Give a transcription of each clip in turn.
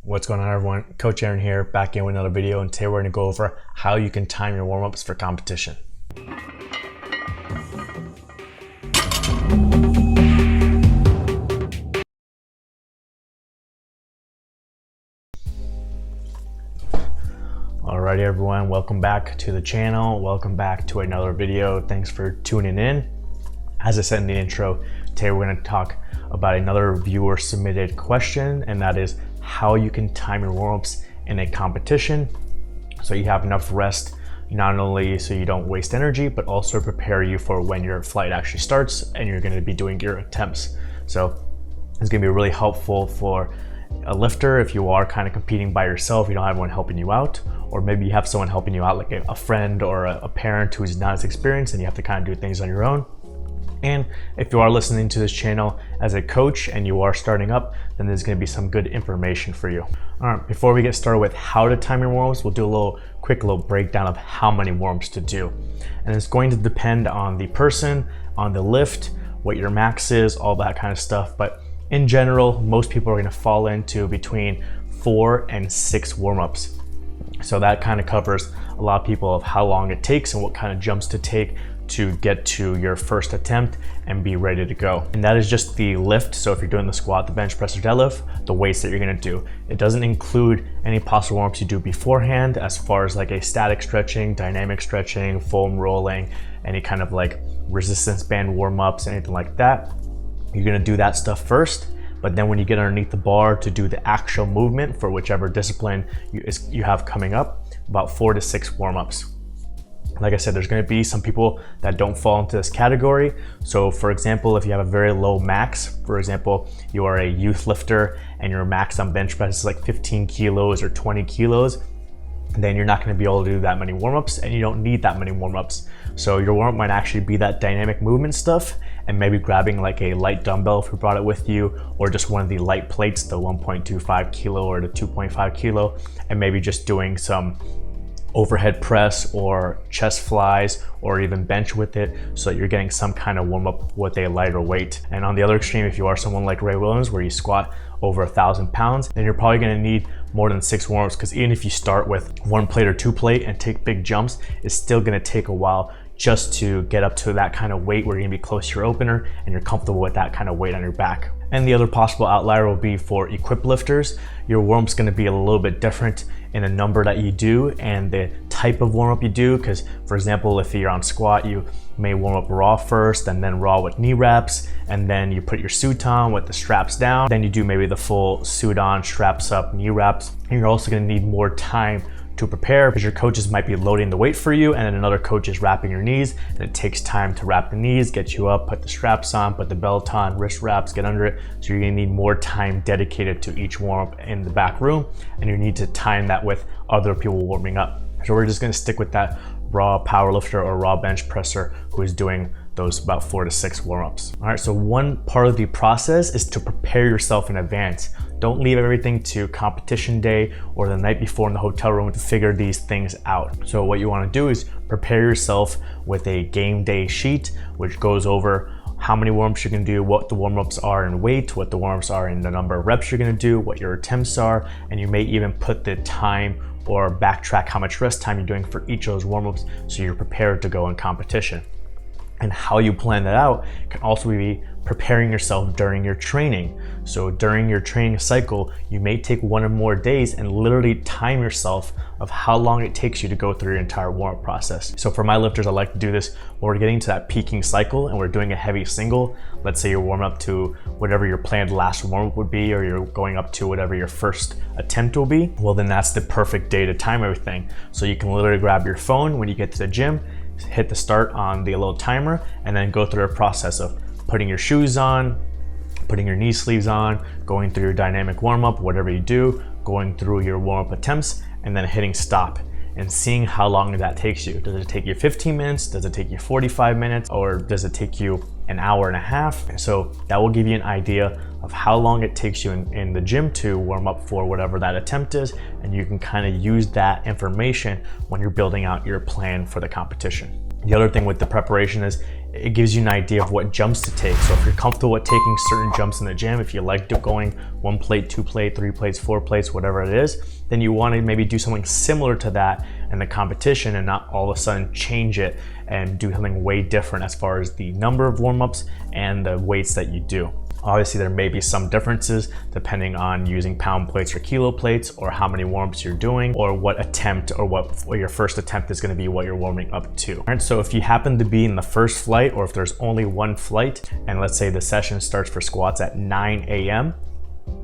What's going on, everyone? Coach Aaron here, back in with another video, and today we're going to go over how you can time your warm-ups for competition. Alrighty everyone, welcome back to the channel. Welcome back to another video. Thanks for tuning in. As I said in the intro, today we're going to talk about another viewer submitted question, and that is how you can time your warm-ups in a competition so you have enough rest, not only so you don't waste energy, but also prepare you for when your flight actually starts and you're going to be doing your attempts. So it's going to be really helpful for a lifter if you are kind of competing by yourself, you don't have anyone helping you out, or maybe you have someone helping you out like a friend or a parent who's not as experienced and you have to kind of do things on your own. And if you are listening to this channel as a coach and you are starting up, then there's going to be some good information for you. All right, before we get started with how to time your warm-ups, we'll do a quick little breakdown of how many warm-ups to do. And it's going to depend on the person, on the lift, what your max is, all that kind of stuff. But in general, most people are going to fall into between 4 and 6 warm-ups. So that kind of covers a lot of people of how long it takes and what kind of jumps to take to get to your first attempt and be ready to go. And that is just the lift. So if you're doing the squat, the bench press, or deadlift, the weights that you're gonna do. It doesn't include any possible warm-ups you do beforehand, as far as like a static stretching, dynamic stretching, foam rolling, any kind of like resistance band warm-ups, anything like that. You're gonna do that stuff first, but then when you get underneath the bar to do the actual movement for whichever discipline you have coming up, about 4 to 6 warm-ups. Like I said, there's going to be some people that don't fall into this category. So for example, if you have a very low max, for example, you are a youth lifter and your max on bench press is like 15 kilos or 20 kilos, then you're not going to be able to do that many warm-ups, and you don't need that many warm-ups. So your warm-up might actually be that dynamic movement stuff, and maybe grabbing like a light dumbbell if you brought it with you, or just one of the light plates, the 1.25 kilo or the 2.5 kilo, and maybe just doing some overhead press or chest flies or even bench with it, so that you're getting some kind of warm up with a lighter weight. And on the other extreme, if you are someone like Ray Williams where you squat over 1,000 pounds, then you're probably going to need more than 6 warm-ups, because even if you start with 1 plate or 2 plate and take big jumps, it's still going to take a while just to get up to that kind of weight where you're going to be close to your opener and you're comfortable with that kind of weight on your back. And the other possible outlier will be for equipped lifters. Your warm-up's going to be a little bit different in the number that you do and the type of warm-up you do, because for example, if you're on squat, you may warm up raw first and then raw with knee wraps, and then you put your suit on with the straps down, then you do maybe the full suit on, straps up, knee wraps. And you're also going to need more time to prepare, because your coaches might be loading the weight for you and then another coach is wrapping your knees, and it takes time to wrap the knees, get you up, put the straps on, put the belt on, wrist wraps, get under it. So you're gonna need more time dedicated to each warm-up in the back room, and you need to time that with other people warming up. So we're just gonna stick with that raw powerlifter or raw bench presser who is doing those about 4 to 6 warm-ups. All right, so one part of the process is to prepare yourself in advance. Don't leave everything to competition day or the night before in the hotel room to figure these things out. So what you want to do is prepare yourself with a game day sheet, which goes over how many warm-ups you're going to do, what the warm-ups are in weight, what the warm-ups are in the number of reps you're going to do, what your attempts are, and you may even put the time or backtrack how much rest time you're doing for each of those warm-ups so you're prepared to go in competition. And how you plan that out can also be preparing yourself during your training. So during your training cycle, you may take 1 or more days and literally time yourself of how long it takes you to go through your entire warm-up process. So for my lifters, I like to do this when we're getting to that peaking cycle and we're doing a heavy single. Let's say you're warming up to whatever your planned last warm-up would be, or you're going up to whatever your first attempt will be. Well, then that's the perfect day to time everything. So you can literally grab your phone when you get to the gym, hit the start on the little timer, and then go through a process of putting your shoes on, putting your knee sleeves on, going through your dynamic warm-up, whatever you do, going through your warm-up attempts, and then hitting stop and seeing how long that takes you. Does it take you 15 minutes? Does it take you 45 minutes? Or does it take you an hour and a half? So that will give you an idea of how long it takes you in the gym to warm up for whatever that attempt is, and you can kind of use that information when you're building out your plan for the competition. The other thing with the preparation is it gives you an idea of what jumps to take. So if you're comfortable with taking certain jumps in the gym, if you like going 1 plate, 2 plate, 3 plates, 4 plates, whatever it is, then you want to maybe do something similar to that in the competition and not all of a sudden change it and do something way different as far as the number of warm-ups and the weights that you do. Obviously, there may be some differences depending on using pound plates or kilo plates, or how many warm-ups you're doing, or what attempt or what your first attempt is going to be, what you're warming up to. All right, so if you happen to be in the first flight, or if there's only one flight, and let's say the session starts for squats at 9 a.m.,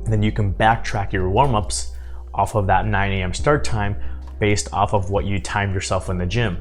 then you can backtrack your warm-ups off of that 9 a.m. start time based off of what you timed yourself in the gym.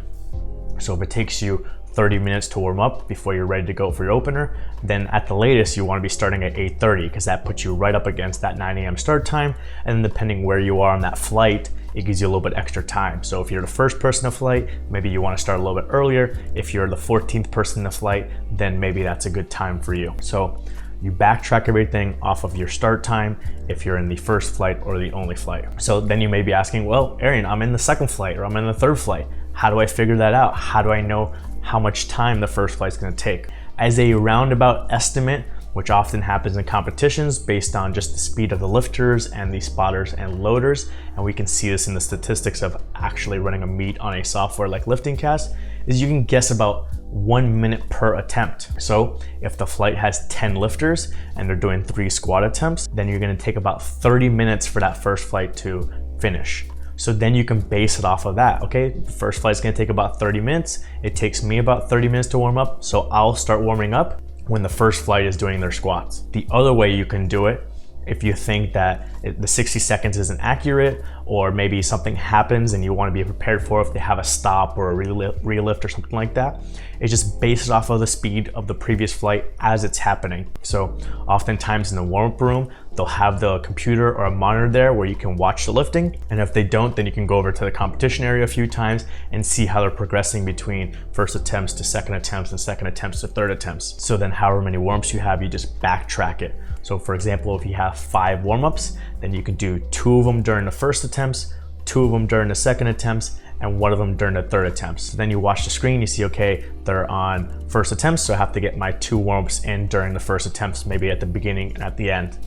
So if it takes you 30 minutes to warm up before you're ready to go for your opener, then at the latest you want to be starting at 8:30, because that puts you right up against that 9 a.m. start time. And depending where you are on that flight, it gives you a little bit extra time. So if you're the first person to flight, maybe you want to start a little bit earlier. If you're the 14th person to flight, then maybe that's a good time for you. So you backtrack everything off of your start time if you're in the first flight or the only flight. So then you may be asking, well, Arian, I'm in the second flight or I'm in the third flight. How do I figure that out? How do I know how much time the first flight is going to take? As a roundabout estimate, which often happens in competitions based on just the speed of the lifters and the spotters and loaders, and we can see this in the statistics of actually running a meet on a software like LiftingCast, is you can guess about 1 minute per attempt. So if the flight has 10 lifters and they're doing 3 squat attempts, then you're going to take about 30 minutes for that first flight to finish. So then you can base it off of that. Okay, the first flight is going to take about 30 minutes. It takes me about 30 minutes to warm up, so I'll start warming up when the first flight is doing their squats. The other way you can do it, if you think that the 60 seconds isn't accurate, or maybe something happens and you want to be prepared for if they have a stop or a relift or something like that, is just base it off of the speed of the previous flight as it's happening. So oftentimes in the warm-up room, they'll have the computer or a monitor there where you can watch the lifting. And if they don't, then you can go over to the competition area a few times and see how they're progressing between first attempts to second attempts and second attempts to third attempts. So then however many warm-ups you have, you just backtrack it. So for example, if you have 5 warm-ups, then you can do 2 of them during the first attempts, 2 of them during the second attempts, and 1 of them during the third attempts. So then you watch the screen, you see, okay, they're on first attempts, so I have to get my 2 warm-ups in during the first attempts, maybe at the beginning and at the end.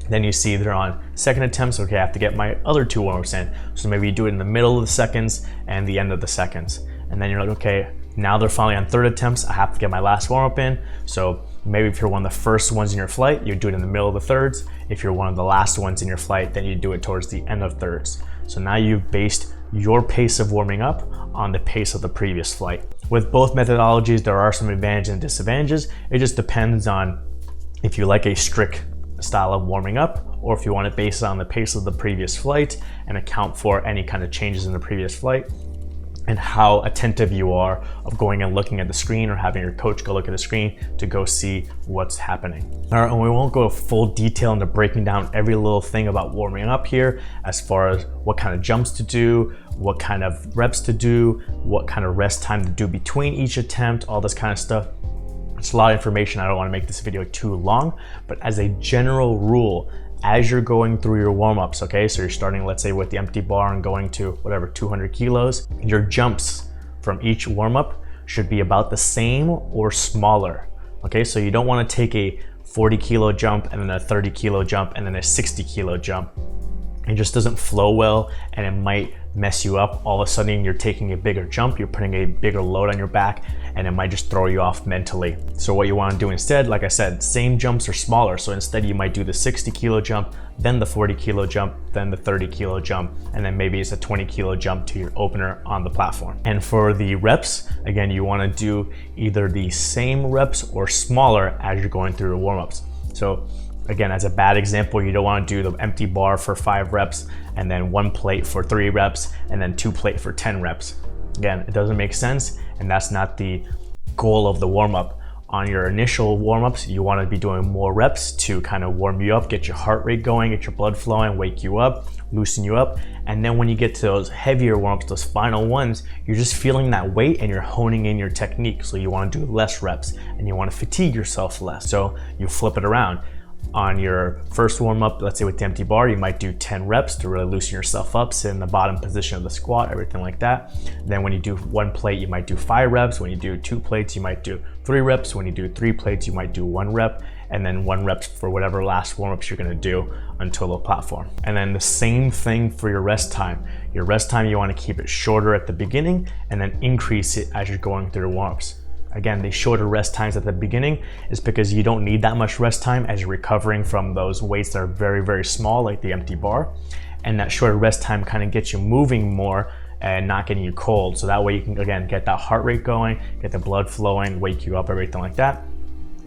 Then you see they're on second attempts, okay, I have to get my other 2 warm-ups in. So maybe you do it in the middle of the seconds and the end of the seconds. And then you're like, okay, now they're finally on third attempts, I have to get my last warm-up in. So maybe if you're one of the first ones in your flight, you do it in the middle of the thirds. If you're one of the last ones in your flight, then you do it towards the end of thirds. So now you've based your pace of warming up on the pace of the previous flight. With both methodologies, there are some advantages and disadvantages. It just depends on if you like a strict style of warming up, or if you want to base it on the pace of the previous flight and account for any kind of changes in the previous flight, and how attentive you are of going and looking at the screen or having your coach go look at the screen to go see what's happening. All right, and we won't go full detail into breaking down every little thing about warming up here, as far as what kind of jumps to do, what kind of reps to do, what kind of rest time to do between each attempt, all this kind of stuff. It's a lot of information. I don't want to make this video too long, but as a general rule, as you're going through your warm-ups, okay, so you're starting, let's say, with the empty bar and going to whatever, 200 kilos, your jumps from each warm-up should be about the same or smaller, okay? So you don't want to take a 40 kilo jump and then a 30 kilo jump and then a 60 kilo jump. It just doesn't flow well, and it might mess you up. All of a sudden you're taking a bigger jump, you're putting a bigger load on your back, and it might just throw you off mentally. So what you want to do instead, like I said, same jumps are smaller. So instead you might do the 60 kilo jump, then the 40 kilo jump, then the 30 kilo jump, and then maybe it's a 20 kilo jump to your opener on the platform. And for the reps, again, you want to do either the same reps or smaller as you're going through your warm-ups. So again, as a bad example, you don't want to do the empty bar for 5 reps and then 1 plate for 3 reps and then 2 plate for 10 reps. Again, it doesn't make sense, and that's not the goal of the warm-up. On your initial warm-ups, you want to be doing more reps to kind of warm you up, get your heart rate going, get your blood flowing, wake you up, loosen you up. And then when you get to those heavier warm-ups, those final ones, you're just feeling that weight and you're honing in your technique. So you want to do less reps and you want to fatigue yourself less. So you flip it around. On your first warm up, let's say with the empty bar, you might do 10 reps to really loosen yourself up, sit in the bottom position of the squat, everything like that. Then when you do 1 plate, you might do 5 reps. When you do 2 plates, you might do 3 reps. When you do 3 plates, you might do 1 rep, and then 1 rep for whatever last warm ups you're gonna do until the platform. And then the same thing for your rest time. Your rest time, you wanna keep it shorter at the beginning and then increase it as you're going through the warm ups. Again, the shorter rest times at the beginning is because you don't need that much rest time as you're recovering from those weights that are very, very small, like the empty bar. And that shorter rest time kind of gets you moving more and not getting you cold. So that way you can, again, get that heart rate going, get the blood flowing, wake you up, everything like that.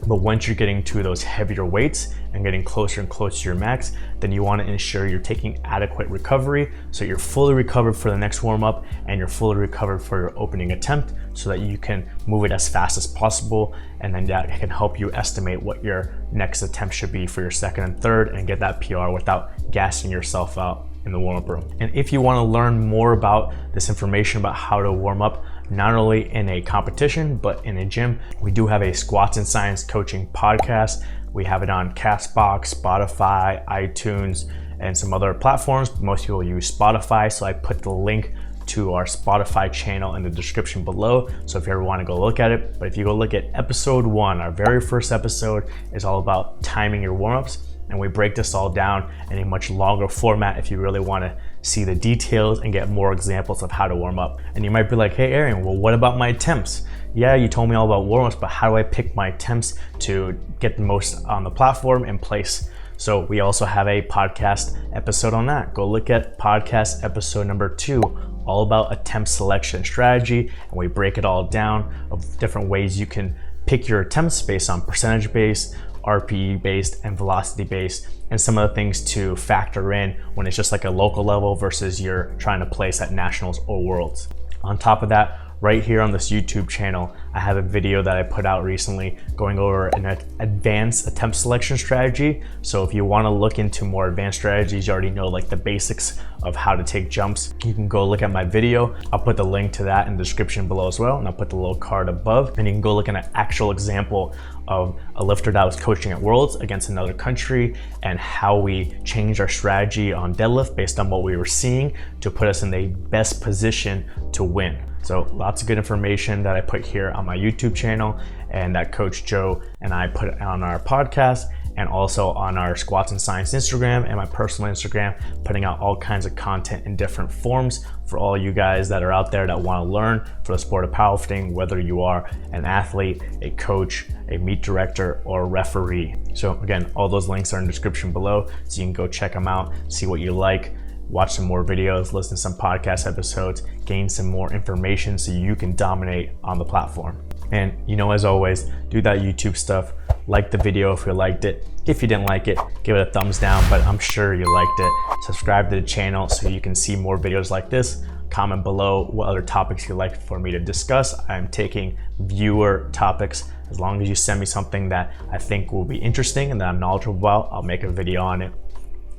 But once you're getting to those heavier weights and getting closer and closer to your max, then you want to ensure you're taking adequate recovery so you're fully recovered for the next warm up and you're fully recovered for your opening attempt so that you can move it as fast as possible, and then that can help you estimate what your next attempt should be for your second and third and get that PR without gassing yourself out in the warm-up room. And if you want to learn more about this information about how to warm up, not only in a competition, but in a gym, we do have a Squats and Science coaching podcast. We have it on Castbox, Spotify, iTunes, and some other platforms. Most people use Spotify, so I put the link to our Spotify channel in the description below, so if you ever want to go look at it. But if you go look at episode 1, our very first episode is all about timing your warm-ups, and we break this all down in a much longer format if you really want to see the details and get more examples of how to warm up. And you might be like, hey Aaron, well, what about my attempts? Yeah, you told me all about warm-ups, but how do I pick my attempts to get the most on the platform in place? So we also have a podcast episode on that. Go look at podcast episode number 2, all about attempt selection strategy, and we break it all down of different ways you can pick your attempts based on percentage based, RPE based, and velocity based, and some of the things to factor in when it's just like a local level versus you're trying to place at nationals or worlds. On top of that, right here on this YouTube channel, I have a video that I put out recently going over an advanced attempt selection strategy. So if you want to look into more advanced strategies, you already know like the basics of how to take jumps, you can go look at my video. I'll put the link to that in the description below as well, and I'll put the little card above, and you can go look at an actual example of a lifter that I was coaching at Worlds against another country and how we changed our strategy on deadlift based on what we were seeing to put us in the best position to win. So lots of good information that I put here on my YouTube channel and that Coach Joe and I put on our podcast, and also on our Squats and Science Instagram and my personal Instagram, putting out all kinds of content in different forms for all you guys that are out there that want to learn for the sport of powerlifting, whether you are an athlete, a coach, a meet director, or a referee. So again, all those links are in the description below, so you can go check them out, see what you like, watch some more videos, listen to some podcast episodes, gain some more information so you can dominate on the platform. And you know, as always, do that YouTube stuff. Like the video if you liked it. If you didn't like it, give it a thumbs down, but I'm sure you liked it. Subscribe to the channel so you can see more videos like this. Comment below what other topics you'd like for me to discuss. I'm taking viewer topics. As long as you send me something that I think will be interesting and that I'm knowledgeable about, I'll make a video on it.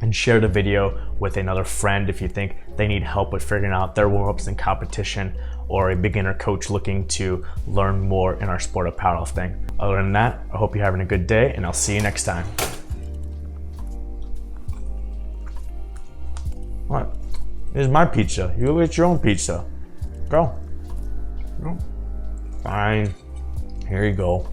And share the video with another friend if you think they need help with figuring out their warm-ups in competition, or a beginner coach looking to learn more in our sport of powerlifting. Other than that, I hope you're having a good day, and I'll see you next time. What? This is my pizza. You go get your own pizza. Go. Fine. Here you go.